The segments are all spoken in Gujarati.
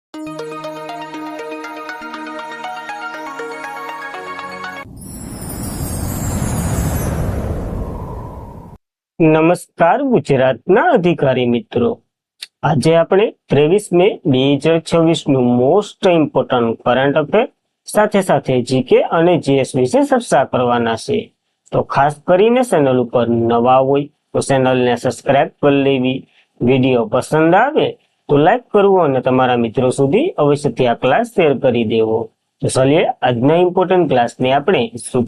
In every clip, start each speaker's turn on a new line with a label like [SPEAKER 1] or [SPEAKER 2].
[SPEAKER 1] નમસ્કાર ગુજરાતના અધિકારી મિત્રો, આજે આપણે 23 મે 2026 નું મોસ્ટ ઇમ્પોર્ટન્ટ કરંટ અફેર સાથે સાથે જીકે અને જીએસ વિશે ચર્ચા કરવાના છે. તો ખાસ કરીને ચેનલ ઉપર નવા હોય તો ચેનલને સબસ્ક્રાઇબ કરી લેવી, વિડીયો પસંદ આવે તો લાઈક કરવું અને તમારા મિત્રો સુધી અવશ્યથી આ ક્લાસ શેર કરી દેવો. તો ચલીએ આજના ઇમ્પોર્ટન્ટ ક્લાસની આપણે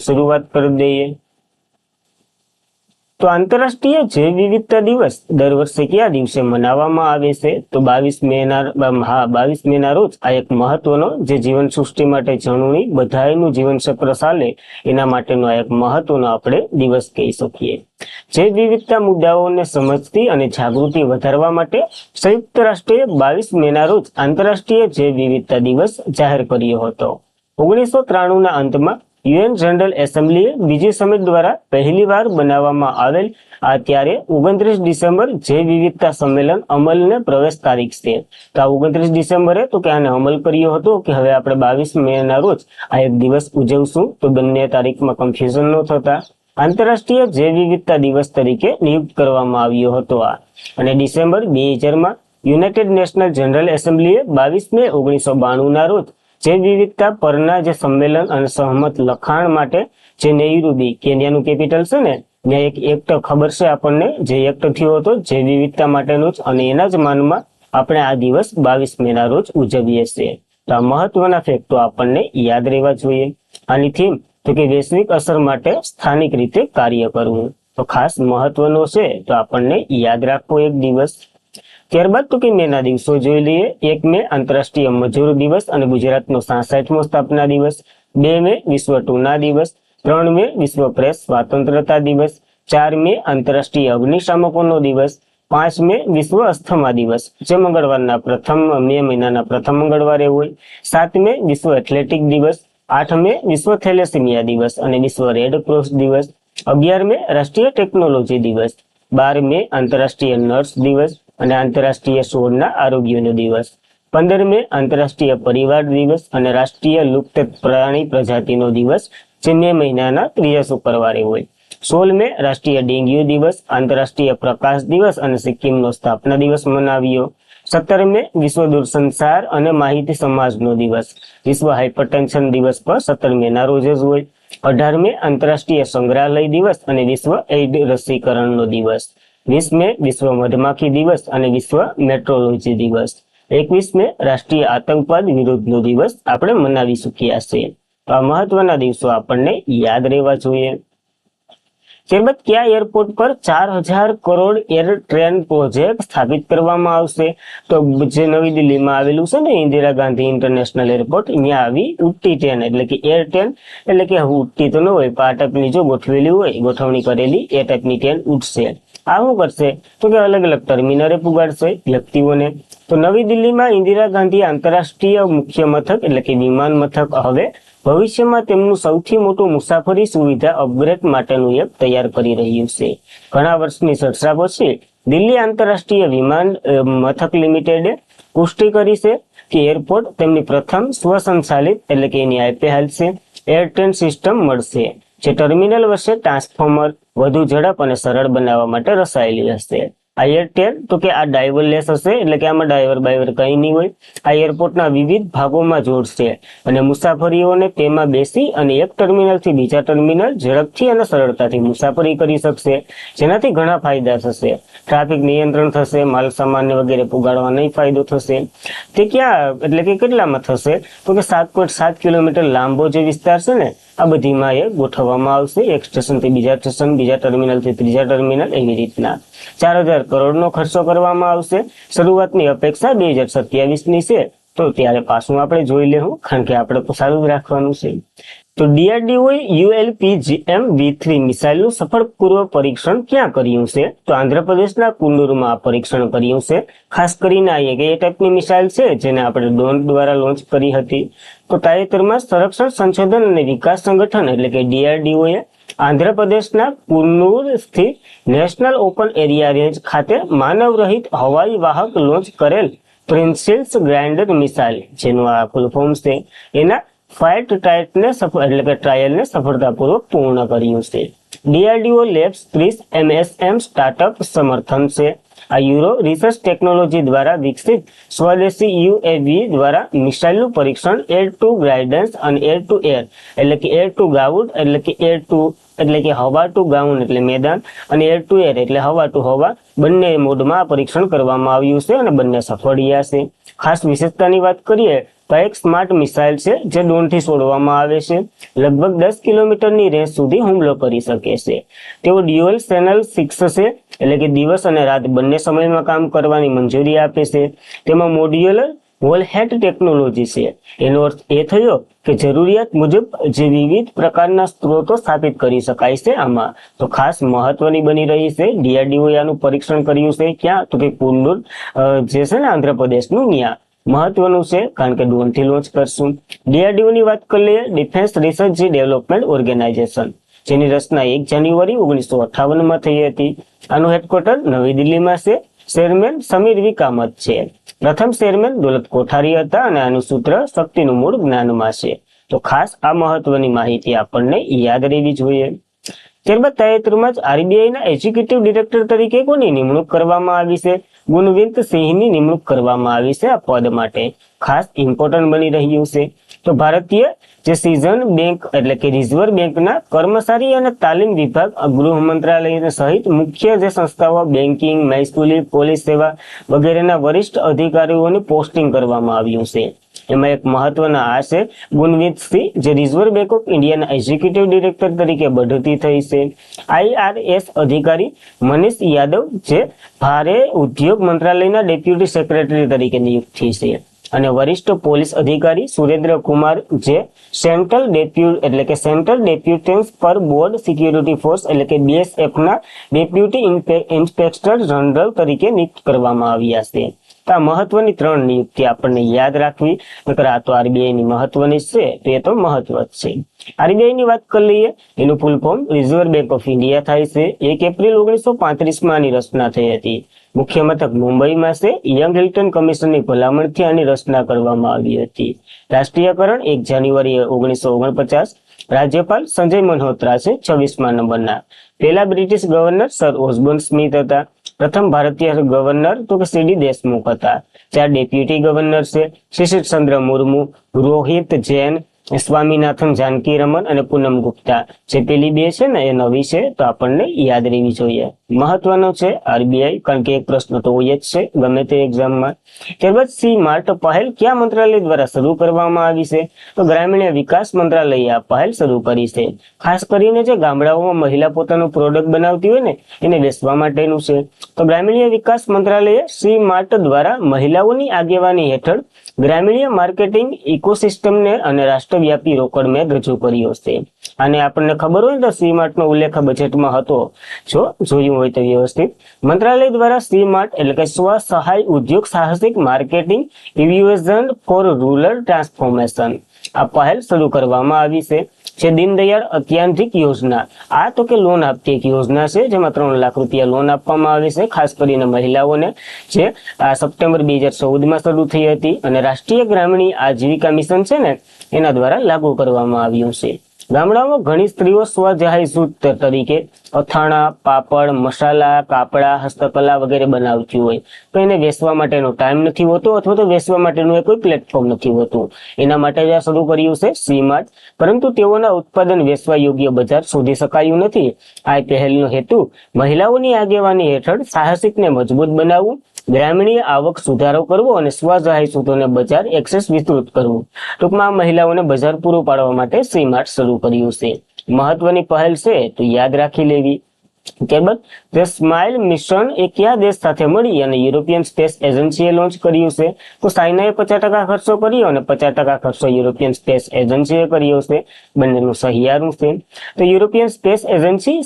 [SPEAKER 1] શરૂઆત કરી દઈએ. તો આંતરરાષ્ટ્રીય જૈવ વિવિધતા દિવસ દર વર્ષે કયા દિવસે મનાવવામાં આવે છે? તો 22 મેના રોજ આ એક મહત્વનો જે જીવન સૃષ્ટિ માટે જણુની બધાયનું જીવન ચક્ર ચાલે એના માટેનો આ એક મહત્વનો આપણે દિવસ કહી શકીએ. જૈવ વિવિધતા મુદ્દાઓને સમજતી અને જાગૃતિ વધારવા માટે સંયુક્ત રાષ્ટ્રે 22 મેના રોજ આંતરરાષ્ટ્રીય જૈવ વિવિધતા દિવસ જાહેર કર્યો હતો. 1993 ના અંતમાં યુએન જનરલ એસેમ્બલીએ બીજી સમિટ દ્વારા પહેલી વાર બનાવવામાં આવેલ આ ત્યારે 29 ડિસેમ્બર જૈવ વિવિધતા સંમેલન અમલને પ્રવેશ તારીખ છે. તો આ 29 ડિસેમ્બરે તો કે આને અમલ કર્યો હતો કે હવે આપણે 22 મેના રોજ આ એક દિવસ ઉજવશું. તો બંને તારીખમાં કન્ફ્યુઝન ન થતા આંતરરાષ્ટ્રીય જૈવ વિવિધતા દિવસ તરીકે નિયુક્ત કરવામાં આવ્યો હતો આ. અને ડિસેમ્બર 2000માં યુનાઇટેડ નેશનલ જનરલ એસેમ્બલીએ 22 મે 1992 ના રોજ જૈવ વિવિધતા પરના જે સંમેલન અને સહમત લખાણ માટે જે નૈરોબી કેન્યાનું કેપિટલ છે ને ત્યાં એક એક્ટ ખબર છે આપણને, જે એક્ટ થયો હતો જૈવ વિવિધતા માટેનો જ, અને એના જ માનમાં આપણે આ દિવસ 22 મેના રોજ ઉજવીએ છીએ. તો આ મહત્વના ફેક્ટો આપણને યાદ રહેવા જોઈએ. આની થીમ તો કે વૈશ્વિક અસર માટે સ્થાનિક રીતે કાર્ય કરવું, તો ખાસ મહત્વનો છે. તો આપણને યાદ રાખવો એક દિવસ. ત્યારબાદ તો કે મેના દિવસો જોઈ લઈએ. 1 મે આંતરરાષ્ટ્રીય મજૂર દિવસ અને ગુજરાતનો 66મો સ્થાપના દિવસ. 2 મે વિશ્વ ટૂના દિવસ. 3 મે વિશ્વ પ્રેસ સ્વાતંત્રતા દિવસ. 4 મે આંતરરાષ્ટ્રીય અગ્નિશામકોનો દિવસ. 5 મે વિશ્વ અસ્થમા દિવસ, જે મંગળવારના મે મહિનાના પ્રથમ મંગળવારે હોય. 7 મે વિશ્વ એથ્લેટિક દિવસ. 8 મે વિશ્વ થેલેસીમિયા દિવસ અને વિશ્વ રેડ ક્રોસ દિવસ. 11 મે રાષ્ટ્રીય ટેકનોલોજી દિવસ. 12 મે આંતરરાષ્ટ્રીય નર્સ દિવસ અને આંતરરાષ્ટ્રીય છોડના આરોગ્યનો દિવસ. 15 મે આંતરરાષ્ટ્રીય પરિવાર દિવસ અને રાષ્ટ્રીય લુપ્ત પ્રાણી પ્રજાતિનો દિવસ, જે મે મહિનાના ત્રીજા શુક્રવારે હોય. 16 મે રાષ્ટ્રીય ડેન્ગ્યુ દિવસ, આંતરરાષ્ટ્રીય પ્રકાશ દિવસ અને સિક્કિમનો સ્થાપના દિવસ મનાવ્યો. 17 મે વિશ્વ દૂરસંચાર અને માહિતી સમાજનો દિવસ. વિશ્વ હાઇપરટેન્શન દિવસ પણ 17 મેના રોજ જ હોય. 18 મે આંતરરાષ્ટ્રીય સંગ્રહાલય દિવસ અને વિશ્વ એઇડ રસીકરણનો દિવસ. 20 મે વિશ્વ મધમાખી દિવસ અને વિશ્વ મેટ્રોલોજી દિવસ. 21 મે રાષ્ટ્રીય આતંકવાદ વિરુદ્ધનો દિવસ આપણે મનાવી ચૂક્યા છે. તો આ મહત્વના દિવસો આપણને યાદ રહેવા જોઈએ. ત્યારબાદ કયા એરપોર્ટ પર 4000 કરોડ એર ટ્રેન પ્રોજેક્ટ સ્થાપિત કરવામાં આવશે? તો જે નવી દિલ્હીમાં આવેલું છે ને ઇન્દિરા ગાંધી ઇન્ટરનેશનલ એરપોર્ટ, અહીંયા આવી ઉડતી ટ્રેન એટલે કે એર ટ્રેન, એટલે કે ઉડતી તો ન હોય પણ આ ટાઈપની જો ગોઠવેલી હોય, ગોઠવણી કરેલી એ ટાઈપની ટ્રેન ઉડશે. આ શું કરશે? તો કે અલગ અલગ ટર્મિનલે પુગાડશે વ્યક્તિઓને. તો નવી દિલ્હીમાં ઇન્દિરા ગાંધી આંતરરાષ્ટ્રીય મુખ્ય મથક એટલે કે વિમાન મથક હવે ભવિષ્યમાં તેમનું સૌથી મોટું મુસાફરી સુવિધા અપગ્રેડ માટેનું એક તૈયાર કરી રહ્યું છે. ઘણા વર્ષની ચર્ચા પછી દિલ્હી આંતરરાષ્ટ્રીય વિમાન મથક લિમિટેડે પુષ્ટિ કરી છે કે એરપોર્ટ તેમની પ્રથમ સ્વસંચાલિત એટલે કે એની આઈપીએલ છે એર ટ્રેન સિસ્ટમ મળશે, જે ટર્મિનલ વચ્ચે ટ્રાન્સફોર્મર વધુ ઝડપ અને સરળ બનાવવા માટે રચાયેલી હશે. આ એર ટ્રેન તો કે આ ડ્રાઈવરલેસ હશે, એટલે કે આમાં ડ્રાઈવર બાઈવર કંઈ નહીં હોય. આ એરપોર્ટના વિવિધ ભાગોમાં જોડશે અને મુસાફરીઓને તેમાં બેસી અને એક ટર્મિનલથી બીજા ટર્મિનલ ઝડપથી અને સરળતાથી મુસાફરી કરી શકશે, જેનાથી ઘણા ફાયદા થશે. ટ્રાફિક નિયંત્રણ થશે, માલ સામાન વગેરે પુગાડવાનો ફાયદો થશે. તે ક્યાં એટલે કે કેટલામાં થશે? તો કે 7.7 કિલોમીટર લાંબો જે વિસ્તાર છે ને આ બધીમાં એ ગોઠવવામાં આવશે. એક સ્ટેશનથી બીજા સ્ટેશન, બીજા ટર્મિનલથી ત્રીજા ટર્મિનલ, એવી રીતના 4000 કરોડનો ખર્ચો કરવામાં આવશે. શરૂઆતની અપેક્ષા 2027ની છે. તો ત્યારે પાછું આપણે જોઈ લેવું, કારણ કે આપણે તો સારું જ રાખવાનું છે. તો ડીઆરડીઓએ ULPGM-V3 મિસાઇલનું સફળ પૂર્વ પરીક્ષણ ક્યાં કર્યું છે? તો આંધ્રપ્રદેશના કુન્નૂરમાં આ પરીક્ષણ કર્યું છે. ખાસ કરીને એ ટાઈપની મિસાઇલ છે જેને આપણે ડ્રોન દ્વારા લોન્ચ કરી હતી. તો તાજેતરમાં સંરક્ષણ સંશોધન અને વિકાસ સંગઠન એટલે કે ડીઆરડીઓએ આંધ્રપ્રદેશના કુન્નૂર સ્થિત નેશનલ ઓપન એરિયા રેન્જ ખાતે માનવ રહિત હવાઈ વાહક લોન્ચ કરેલ પ્રિન્સિલ્સ ગ્રાઇન્ડર મિસાઇલ, જેનું આ ફૂલ ફોર્મ છે, એના ફ્લાઇટ ટ્રાયલને સફળતાપૂર્વક પૂર્ણ કર્યું છે. DRDO લેબ્સ 30 MSM સ્ટાર્ટઅપ સમર્થન છે. આ યુરો રિસર્ચ ટેકનોલોજી દ્વારા વિકસિત સ્વદેશી UAV દ્વારા મિસાઇલનું પરીક્ષણ એર ટુ ગાઇડન્સ અને એર ટુ એર એટલે કે એર ટુ ગ્રાઉન્ડ એટલે કે હવા ટુ ગ્રાઉન્ડ એટલે મેદાન અને એર ટુ એર એટલે હવા ટુ હવા બંને મોડમાં પરીક્ષણ કરવામાં આવ્યું છે અને બંને સફળ રહ્યા છે. ખાસ વિશેષતાની વાત કરીએ તો એક સ્માર્ટ મિસાઇલ છે જે ડ્રોનથી છોડવામાં આવે છે. લગભગ 10 કિલોમીટરની રેન્જ સુધી હુમલો કરી શકે છે. તેઓ ડ્યુઅલ ચેનલ 6 છે એટલે કે દિવસ અને રાત બંને સમયમાં કામ કરવાની મંજૂરી આપે છે. તેમાં મોડ્યુલર વોલહેડ ટેકનોલોજી છે. એનો અર્થ એ થયો કે જરૂરિયાત મુજબ જે વિવિધ પ્રકારના સ્ત્રોતો સ્થાપિત કરી શકાય છે. આમાં તો ખાસ મહત્વની બની રહી છે DRDO આનું પરીક્ષણ કર્યું છે ક્યાં તો કે કુન્નુર જે છે ને આંધ્રપ્રદેશનું ત્યાં મહત્વનું છે કારણ કે ડ્રોનથી લોન્ચ કરશું. DRDO ની વાત કરી લઈએ, ડિફેન્સ રિસર્ચ ડેવલપમેન્ટ ઓર્ગેનાઇઝેશન, જેની રચના 1 જાન્યુઆરી 1958 થઈ હતી. આનું હેડક્વાર્ટર નવી દિલ્હીમાં છે. ચેરમેન સમીર વી કામત છે. પ્રથમ ચેરમેન દોલત કોઠારી હતા અને આનું સૂત્ર શક્તિનું મૂળ જ્ઞાનમાં છે. તો ખાસ આ મહત્વની માહિતી આપણને યાદ રહેવી જોઈએ. ત્યારબાદ તાજેતરમાં જ RBI ના એક્ઝિક્યુટિવ ડિરેક્ટર તરીકે કોની નિમણૂક કરવામાં આવી છે? ગુણવંત સિંહની નિમણૂક કરવામાં આવી છે આ પદ માટે. ખાસ ઇમ્પોર્ટન્ટ બની રહ્યું છે. તો ભારતીય જે સિઝન બેંક એટલે કે રિઝર્વ બેંકના કર્મચારી અને તાલીમ વિભાગ, ગૃહ મંત્રાલય સહિત મુખ્ય જે સંસ્થાઓ બેન્કિંગ, મહેસૂલી, પોલીસ સેવા વગેરેના વરિષ્ઠ અધિકારીઓની પોસ્ટિંગ કરવામાં આવ્યું છે. એમાં એક મહત્વના આ છે ગુણવંત સિંહ જે રિઝર્વ બેંક ઓફ ઇન્ડિયાના એક્ઝિક્યુટિવ ડિરેક્ટર તરીકે બઢતી થઈ છે. IRS અધિકારી મનીષ યાદવ જે ભારે ઉદ્યોગ મંત્રાલયના ડેપ્યુટી સેક્રેટરી તરીકે નિયુક્ત થઈ છે. અને વરિષ્ઠ પોલીસ અધિકારી સુરેન્દ્ર કુમાર જે સેન્ટ્રલ ડેપ્યુટેન્સ પર બોર્ડ સિક્યુરિટી ફોર્સ એટલે કે BSF ના ડેપ્યુટી ઇન્સ્પેક્ટર જનરલ તરીકે નિયુક્ત કરવામાં આવ્યા છે. આ મહત્વની 3 નિયુક્તિ આપણને યાદ રાખવી. નકર આ તો RBI ની મહત્વની છે તો એ તો મહત્વ જ છે. RBI ની વાત કરી લઈએ, એનું full form reserve bank of India થાય છે. 1 એપ્રિલ 1935 માં આની રચના થઈ હતી. મુખ્ય મથક મુંબઈમાં છે. યંગ હિલ્ટન કમિશનની ભલામણથી આની રચના કરવામાં આવી હતી. રાષ્ટ્રીયકરણ 1 જાન્યુઆરી 1949. રાજ્યપાલ સંજય મલ્હોત્રા છે 26મા નંબરના. પહેલા British governor sir Osborne Smith હતા. પ્રથમ ભારતીય ગવર્નર તો કે CD દેશમુખ હતા. 4 ડેપ્યુટી ગવર્નર છે. શિશિર ચંદ્ર મુર્મુ, રોહિત જૈન, સ્વામીનાથન જાનકી રમન અને પૂનમ ગુપ્તા. જે પેલી 2 છે ને એ નવી છે તો આપણને યાદ રહેવી જોઈએ. મહત્વનો છે RBI કારણ કે એક પ્રશ્ન તો હોય જ છે ગમે તે એક્ઝામમાં. ત્યારબાદ C-MART પહેલ કયા મંત્રાલય દ્વારા શરૂ કરવામાં આવી છે? તો ગ્રામીણ વિકાસ મંત્રાલયે આ પહેલ શરૂ કરી છે. ખાસ કરીને જે ગામડાઓમાં મહિલા પોતાનું પ્રોડક્ટ બનાવતી હોય ને એને વેચવા માટેનું છે. તો ગ્રામીણ વિકાસ મંત્રાલયે C-MART દ્વારા મહિલાઓની આગેવાની હેઠળ ગ્રામીણ માર્કેટિંગ ઇકોસિસ્ટમને અને રાષ્ટ્રવ્યાપી રોકડ મેળ રજૂ કર્યો છે. અને આપણને ખબર હોય તો C-MART નો ઉલ્લેખ બજેટમાં હતો, જો જોયું હોય તો વ્યવસ્થિત. મંત્રાલય દ્વારા C-MART એટલે કે સ્વ સહાય ઉદ્યોગ સાહસિક માર્કેટિંગ ઇન્વ્યુઝન ફોર રૂરલ ટ્રાન્સફોર્મેશન આ પહેલ શરૂ કરવામાં આવી છે. જે દીનદયાળ અત્યાંતિક યોજના, આ તો કે લોન આપતી એક યોજના છે જેમાં 3 લાખ રૂપિયા લોન આપવામાં આવે છે ખાસ કરીને મહિલાઓને, જે આ સપ્ટેમ્બર 2014માં શરૂ થઈ હતી અને રાષ્ટ્રીય ગ્રામીણ આજીવિકા મિશન છે ને એના દ્વારા લાગુ કરવામાં આવ્યું છે. ગામડાઓમાં ઘણી સ્ત્રીઓ સ્વસહાય જૂથ તરીકે અથાણા, પાપડ, મસાલા, કાપડા, હસ્તકલા વગેરે બનાવતી હોય તો એને વેચવા માટેનો ટાઈમ નથી હોતો અથવા તો વેચવા માટેનું કોઈ પ્લેટફોર્મ નથી હોતું. એના માટે જ આ શરૂ કર્યું છે C-MART. પરંતુ તેઓના ઉત્પાદન વેચવા યોગ્ય બજાર શોધી શકાયું નથી. આ પહેલનો હેતુ મહિલાઓની આગેવાની હેઠળ સાહસિકને મજબૂત બનાવવું, ગ્રામીણ આવક સુધારો કરવો અને સ્વસહાય જૂથોને બજાર એક્સેસ વિસ્તૃત કરવું. ટૂંકમાં મહિલાઓને બજાર પૂરું પાડવા માટે C-MART શરૂ કર્યું છે. મહત્વની પહેલ છે તો યાદ રાખી લેવી. ત્યારબાદ ધ સ્માઇલ મિશન એ કયા દેશ સાથે મળી અને યુરોપિયન સ્પેસ એજન્સીએ લોન્ચ કર્યું છે? તો ચાઇનાએ 50% ખર્ચો કર્યો અને 50% ખર્ચો યુરોપિયન સ્પેસ એજન્સીએ કર્યો છે. બંનેનું સહિયારું છે. તો યુરોપિયન સ્પેસ એજન્સી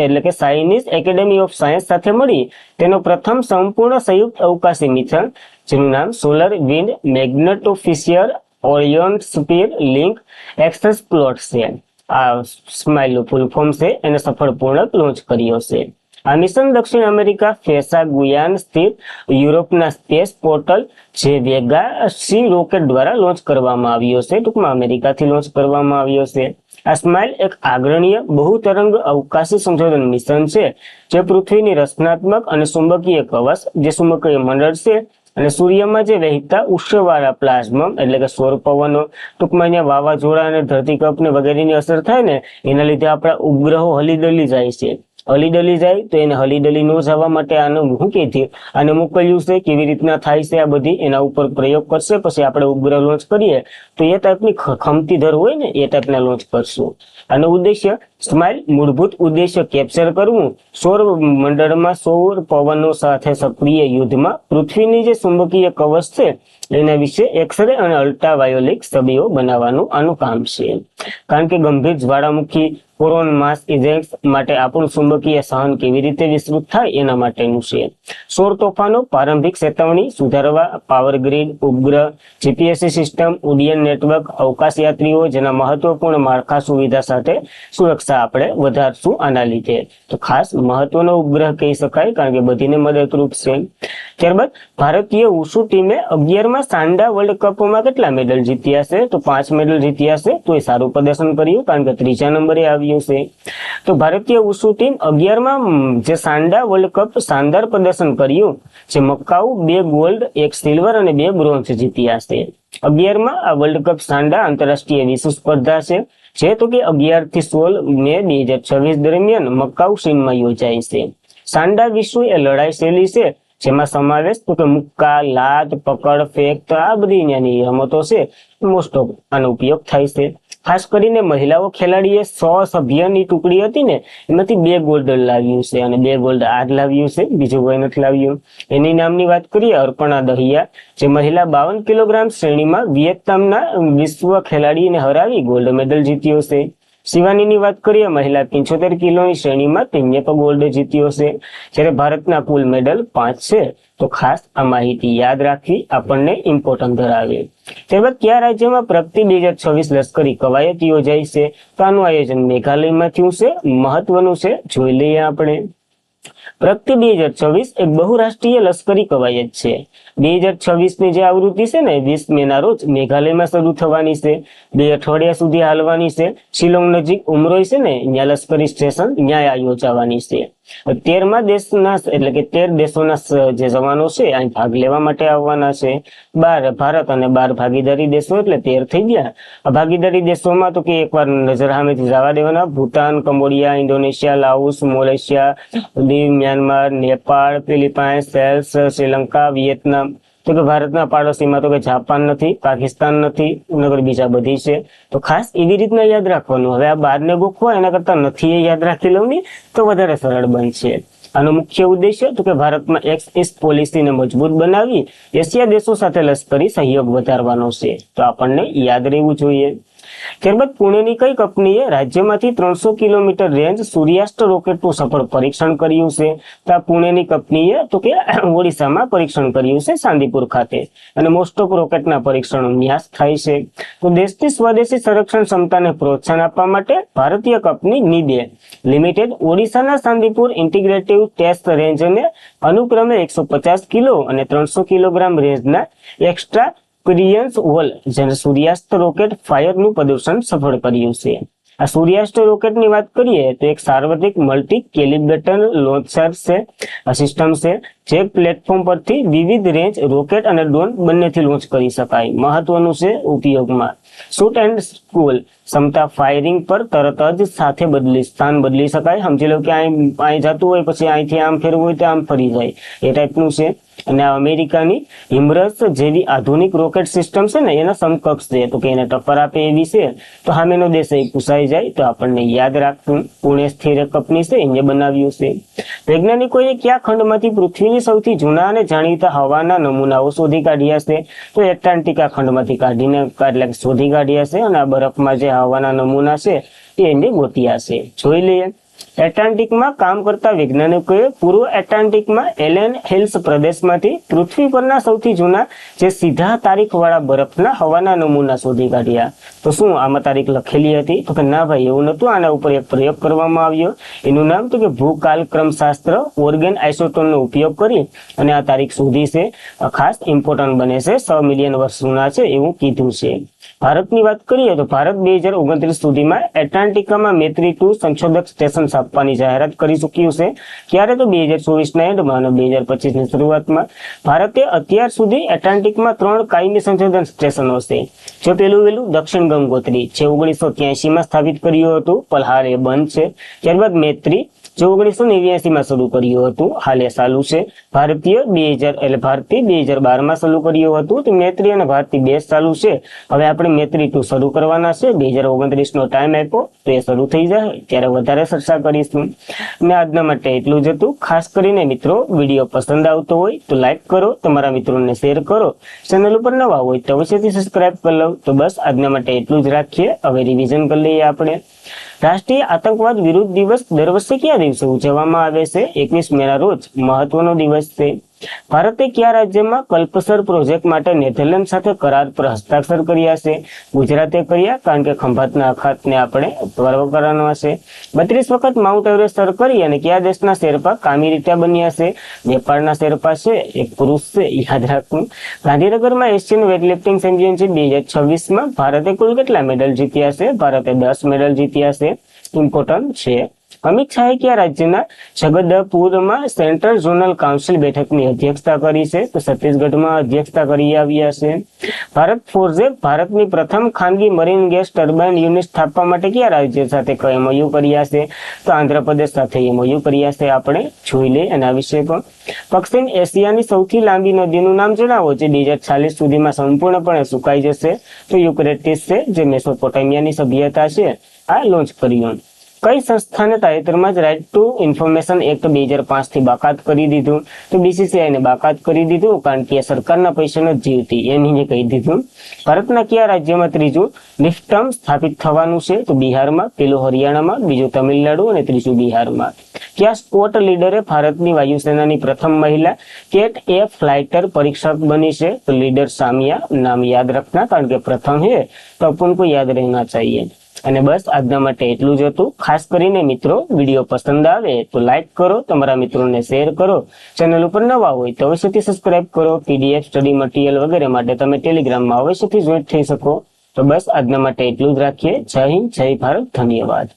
[SPEAKER 1] એટલે કે ચાઇનીઝ એકેડેમી ઓફ સાયન્સ સાથે મળી તેનો પ્રથમ સંપૂર્ણ સંયુક્ત અવકાશી મિશન જેનું નામ solar wind magnetosphere ionosphere link access plot છે. આ સ્માઇલ નું ફૂલ ફોર્મ છે એને સફળપૂર્વક લોન્ચ કર્યો છે. આ મિશન દક્ષિણ અમેરિકા ફેસા ગુયાન સ્થિત યુરોપના સ્પેસ પોર્ટલ જે વેગા સી રોકેટ દ્વારા લોન્ચ કરવામાં આવ્યો છે, ટૂંકમાં અમેરિકાથી લોન્ચ કરવામાં આવ્યો છે. આ સ્માઇલ એક આગ્રણીય બહુતરંગ અવકાશી સંશોધન મિશન છે જે પૃથ્વીની રચનાત્મક અને ચુંબકીય કવચ, જે ચુંબકીય મંડળ છે, અને સૂર્યમાં જે વહેતા ઉષ્ણવાળા પ્લાઝ્મા એટલે કે સૌર પવનો, ટૂંકમાં અહીંયા વાવાઝોડા અને ધરતીકંપને વગેરેની અસર થાય ને એના લીધે આપણા ઉપગ્રહો હલીડલી જાય છે. હલીડલી જાય તો એને હલીડલી ન જવા માટે આનું શું કહેથી આને મોકલ્યું છે, કેવી રીતના થાય છે આ બધી એના ઉપર પ્રયોગ કરશે. પછી આપણે ઉપગ્રહ લોન્ચ કરીએ તો એ ટાઈપની ખમતી દર હોય ને એ ટાઈપના લોન્ચ કરશું. આનો ઉદ્દેશ્ય સ્માઇલ મૂળભૂત ઉદ્દેશ્ય કેપ્ચર કરવું, સૌર મંડળમાં સૌર પવનો સાથે સક્રિય યુદ્ધમાં પૃથ્વીની જે ચુંબકીય કવચ છે એના વિશે એક્સરે અને અલ્ટ્રાવાયોલેટ છબીઓ બનાવવાનું આનું કામ છે. કારણ કે ગંભીર જ્વાળામુખી કોરોન માસ ઇવેન્ટ્સ માટે આપણું ચુંબકીય સહન કેવી રીતે વિસ્તૃત થાય એના માટેનું છે. સૌર તોફાનો, પ્રારંભિક ચેતવણી સુધારવા, પાવર ગ્રીડ, ઉપગ્રહ, જીપીએસસી સિસ્ટમ, ઉડ્ડયન નેટવર્ક, અવકાશ યાત્રીઓ જેના મહત્વપૂર્ણ માળખા સુવિધા સાથે સુરક્ષા આપણે વધારશું આના લીધે. તો ખાસ મહત્વનો ઉપગ્રહ કહી શકાય કારણ કે બધીને મદદરૂપ છે. ત્યારબાદ ભારતીય વુશુ ટીમે 11મા સાન્ડા વર્લ્ડ કપમાં કેટલા મેડલ જીત્યા છે? તો 5 મેડલ જીત્યા છે. તો એ સારું પ્રદર્શન કર્યું કારણ કે 3જા નંબરે આવ્યું છે. તો ભારતીય વુશુ ટીમ 11મા જે સાન્ડા વર્લ્ડ કપ શાનદાર પ્રદર્શન કર્યું, જે મકાઉ 2 ગોલ્ડ 1 સિલ્વર અને 2 બ્રોન્ઝ જીત્યા છે. 11મા આ વર્લ્ડ કપ સાન્ડા આંતરરાષ્ટ્રીય વિશ્વ સ્પર્ધા છે જે તો કે 11 થી 16 મે 2026 દરમિયાન મકાઉ ચીનમાં યોજાય છે. સાન્ડા વિશ્વ એ લડાઈ શૈલી છે જેમાં સમાવેશ તો કે મુક્કા, લાત, પકડ, ફેંક, તો આ બધી અહીંયાની રમતો છે. મોસ્ટ ઓફ આનો ઉપયોગ થાય છે. ખાસ કરીને મહિલાઓ ખેલાડીએ 100 સભ્યની ટુકડી હતી ને એમાંથી 2 ગોલ્ડ લાવ્યું છે અને 2 ગોલ્ડ આજ લાવ્યું છે, બીજું કોઈ નથી લાવ્યું. એની નામની વાત કરીએ અર્પણા દહિયા, જે મહિલા 52 કિલોગ્રામ શ્રેણીમાં વિયેતનામના વિશ્વ ખેલાડીને હરાવી ગોલ્ડ મેડલ જીત્યો છે. શિવાનીની વાત કરીએ મહિલા 75 કિલોની શ્રેણીમાં તેને પણ ગોલ્ડ જીત્યો છે. જ્યારે ભારતના કુલ મેડલ 5 છે. તો ખાસ આ માહિતી યાદ રાખવી આપણને ઇમ્પોર્ટન્ટ ધરાવે. ત્યારબાદ કયા રાજ્યમાં પ્રગતિ 2026 લશ્કરી કવાયત યોજાઈ છે? તો આનું આયોજન મેઘાલયમાં થયું છે. મહત્વનું છે, જોઈ લઈએ આપણે. પ્રગતિ 2026 એક બહુરાષ્ટ્રીય લશ્કરી કવાયત છે. 2026ની જે આવૃત્તિ છે ને 20 મેના રોજ મેઘાલયમાં શરૂ થવાની છે. 2 અઠવાડિયા સુધી હાલવાની છે. શિલોંગ નજીક ઉમરોઈ છે ને ત્યાં લશ્કરી સ્ટેશન ત્યાં યોજાવાની છે. 13મા દેશના એટલે કે 13 દેશોના જે જવાનો છે અહીં ભાગ લેવા માટે આવવાના છે. 12 ભારત અને 12 ભાગીદારી દેશો એટલે 13 થઈ ગયા. આ ભાગીદારી દેશોમાં તો કે એકવાર નજર સામેથી જવા દેવાના: Bhutan, Cambodia, Indonesia, Laos, Malaysia, Diu, Myanmar, Nepal, Philippines, સેલ્સ, શ્રીલંકા, વિયેતનામ. તો કે ભારતના પાડોશીમાં તો કે જાપાન નથી, પાકિસ્તાન નથી, નગર બીજા બધી છે. તો ખાસ એવી રીતના યાદ રાખવાનું. હવે આ 12 ને ગોખવા એના કરતા નથી એ યાદ રાખી લઉં ને તો વધારે સરળ બનશે. આનો મુખ્ય ઉદ્દેશ્ય તો કે ભારતમાં એક્સ ઇસ્ટ પોલિસીને મજબૂત બનાવી એશિયા દેશો સાથે લશ્કરી સહયોગ વધારવાનો છે. તો આપણને યાદ રહેવું જોઈએ. ત્યારબાદ પુણેની કઈ કંપનીએ રાજ્યમાંથી 300 કિલોમીટર રેન્જ સૂર્યાસ્ત રોકેટનું સફળ પરીક્ષણ કર્યું છે? તો આ પુણેની કંપનીએ તો કે ઓડિશામાં પરીક્ષણ કર્યું છે, ચાંદીપુર ખાતે. અને મોસ્ટ ઓફ રોકેટના પરીક્ષણો ન્યાસ થાય છે. તો દેશની સ્વદેશી સંરક્ષણ ક્ષમતાને પ્રોત્સાહન આપવા માટે ભારતીય કંપની નીડે લિમિટેડ ઓડિશાના ચાંદીપુર ઇન્ટિગ્રેટિવ ટેસ્ટ રેન્જને અનુક્રમે 150 કિલો અને 300 કિલોગ્રામ રેન્જના એક્સ્ટ્રા પિરિયન્સ હોલ જેને સૂર્યાસ્ત રોકેટ ફાયરનું પ્રદર્શન સફળ કર્યું છે. આ સૂર્યાસ્ત રોકેટની વાત કરીએ તો એક સાર્વત્રિક મલ્ટી કેલિબ્રેટર લોન્ચર છે. આ સિસ્ટમ છે જે પ્લેટફોર્મ પરથી વિવિધ રેન્જ રોકેટ અને ડ્રોન બંનેથી લોન્ચ કરી શકાય. મહત્વનું છે ઉપયોગમાં શૂટ એન્ડ સ્કૂલ ક્ષમતા, ફાયરિંગ પર તરત જ સાથે સ્થાન બદલી શકાય. સમજી લો કે અહીં જતું હોય પછી અહીંથી આમ ફેરવું હોય તો આમ ફરી જાય એ ટાઈપનું છે. અને આ અમેરિકાની હિમરસ જેવી આધુનિક રોકેટ સિસ્ટમ છે ને એના સમકક્ષ છે. તો કે એને ટક્કર આપે એવી છે. તો સામેનો દેશ એ પૂછાઈ જાય તો આપણને યાદ રાખવું. પુણે સ્થિર કંપની છે એને બનાવ્યું છે. વૈજ્ઞાનિકોએ કયા ખંડમાંથી પૃથ્વીની સૌથી જૂના અને જાણીતા હવાના નમૂનાઓ શોધી કાઢ્યા છે? તો એટલાન્ટિકા ખંડમાંથી એટલે શોધી કાઢ્યા છે. અને આ બરફમાં જે હવાના નમૂના છે એને ગોત્યા છે. જોઈ લઈએ. એટલાન્ટિકમાં કામ કરતા વૈજ્ઞાનિકોએ પૂર્વ એટલાન્ટિકમાં એલેન હિલ્સ પ્રદેશમાંથી પૃથ્વી પરના સૌથી જૂના જે સીધા તારીખવાળા બરફના હવાના નમૂના શોધી કાઢ્યા. તો શું આમાં તારીખ લખેલી હતી? તો કે ના ભાઈ, એવું નહોતું. આના ઉપર એક પ્રયોગ કરવામાં આવ્યો. એનું નામ તો કે ભૂકાલક્રમશાસ્ત્ર ઓર્ગેન આઇસોટોનનો ઉપયોગ કરી અને આ તારીખ શોધી છે. ખાસ ઇમ્પોર્ટન્ટ બને છે. 6 મિલિયન વર્ષ જૂના છે એવું કીધું છે. ભારતની વાત કરીએ તો ભારત 2029 સુધીમાં એટલાન્ટિકામાં મૈત્રી 2 સંશોધક સ્ટેશન સ્થાપવાની જાહેરાત કરી ચૂક્યું છે. ક્યારે? તો 2024ના એન્ડમાં અને 2025ની શરૂઆતમાં. ભારતે અત્યાર સુધી એટલાન્ટિકમાં 3 કાયમી સંશોધન સ્ટેશનો છે. જો પેલું દક્ષિણ ગંગોત્રી જે 1983માં સ્થાપિત કર્યું હતું, પણ હાલ એ બંધ છે. ત્યારબાદ મૈત્રી જે 1989માં શરૂ કર્યું હતું, હાલ એ ચાલુ છે. ભારતીય 2012માં શરૂ કર્યું હતું. તો મૈત્રી અને ભારતી 2 ચાલુ છે. હવે આપણે મૈત્રી 2 શરૂ કરવાના છે. 2029નો ટાઈમ આપ્યો તો એ શરૂ થઈ જાય ત્યારે વધારે ચર્ચા કરીશું. અને આજના માટે એટલું જ હતું. ખાસ કરીને મિત્રો, વિડીયો પસંદ આવતો હોય તો લાઈક કરો, તમારા મિત્રોને શેર કરો. ચેનલ ઉપર નવા હોય તો અવશ્યથી સબસ્ક્રાઇબ કરી લો. તો બસ આજના માટે એટલું જ રાખીએ. હવે રિવિઝન કરી લઈએ આપણે. રાષ્ટ્રીય આતંકવાદ વિરુદ્ધ દિવસ દર વર્ષે કયા દિવસે ઉજવવામાં આવે છે? 21 મેના રોજ મહત્વનો દિવસ છે. ભારતે કયા રાજ્યમાં કલ્પસર પ્રોજેક્ટ માટે નેધરલેન્ડ સાથે કરાર પર હસ્તાક્ષર કર્યા છે? ગુજરાતે કર્યા, કારણ કે ખંભાતના અખાતને આપણે પર્વ કરવાનો છે. 32 વખત માઉન્ટ એવરેસ્ટ સર કરી અને કયા દેશના શેરપા કામી રીતે બન્યા છે? નેપાળના શેરપા છે, એક પુરુષ છે, યાદ રાખવું. ગાંધીનગરમાં એશિયન વેઇટલિફ્ટિંગ ચેમ્પિયનશિપ 2026માં ભારતે કુલ કેટલા મેડલ જીત્યા છે? ભારતે 10 મેડલ જીત્યા છે. ઇમ્પોર્ટન્ટ છે. અમિત શાહે કયા રાજ્યના જગદલપુરમાં સેન્ટ્રલ ઝોનલ કાઉન્સિલ બેઠકની અધ્યક્ષતા કરી છે? તો છત્તીસગઢમાં અધ્યક્ષતા કરી આવ્યા છે. ભારત ફોર્જે ભારતની પ્રથમ ખાનગી મરીન ગેસ ટર્બાઇન યુનિટ સ્થાપવા માટે કયા રાજ્ય સાથે MOU કર્યા છે? તો આંધ્રપ્રદેશ સાથે MOU કર્યા છે. આપણે જોઈ લઈએ એના વિશે પણ. પશ્ચિમ એશિયાની સૌથી લાંબી નદીનું નામ જણાવો જે 2040 સુધીમાં સંપૂર્ણપણે સુકાઈ જશે? તો યુક્રેટિસ છે, જે મેસોપોટેમિયાની સભ્યતા છે, આ લોન્ચ કર્યું. કઈ સંસ્થાને તાજેતરમાં જ રાઇટ ટુ ઇન્ફોર્મેશન એક્ટ 2005 થી બાકાત કરી દીધું? તો BCCI ને બાકાત કરી દીધું, કારણ કે સરકારના પૈસાનો જીવતી એની કહી દીધું. ભારતના કયા રાજ્યમાં ત્રીજું નિફ્ટમ સ્થાપિત થવાનું છે? તો બિહારમાં, પેલું હરિયાણામાં, બીજું તમિલનાડુ અને ત્રીજું બિહારમાં. કયા સ્કોટ લીડરે ભારતની વાયુસેનાની પ્રથમ મહિલા કેટ એ ફ્લાઇટર પરીક્ષક બની છે? તો લીડર સામિયા. નામ યાદ રખના, કારણ કે પ્રથમ है तो अपन को याद रहना चाहिए. અને બસ આજના માટે એટલું જ હતું. ખાસ કરીને મિત્રો, વિડીયો પસંદ આવે તો લાઈક કરો, તમારા મિત્રોને શેર કરો. ચેનલ ઉપર નવા હોય તો અવશ્યથી સબસ્ક્રાઇબ કરો. PDF સ્ટડી મટીરિયલ વગેરે માટે તમે ટેલિગ્રામમાં અવશ્યથી જોઈન્ટ થઈ શકો. તો બસ આજના માટે એટલું જ રાખીએ. જય હિન્દ, જય ભારત, ધન્યવાદ.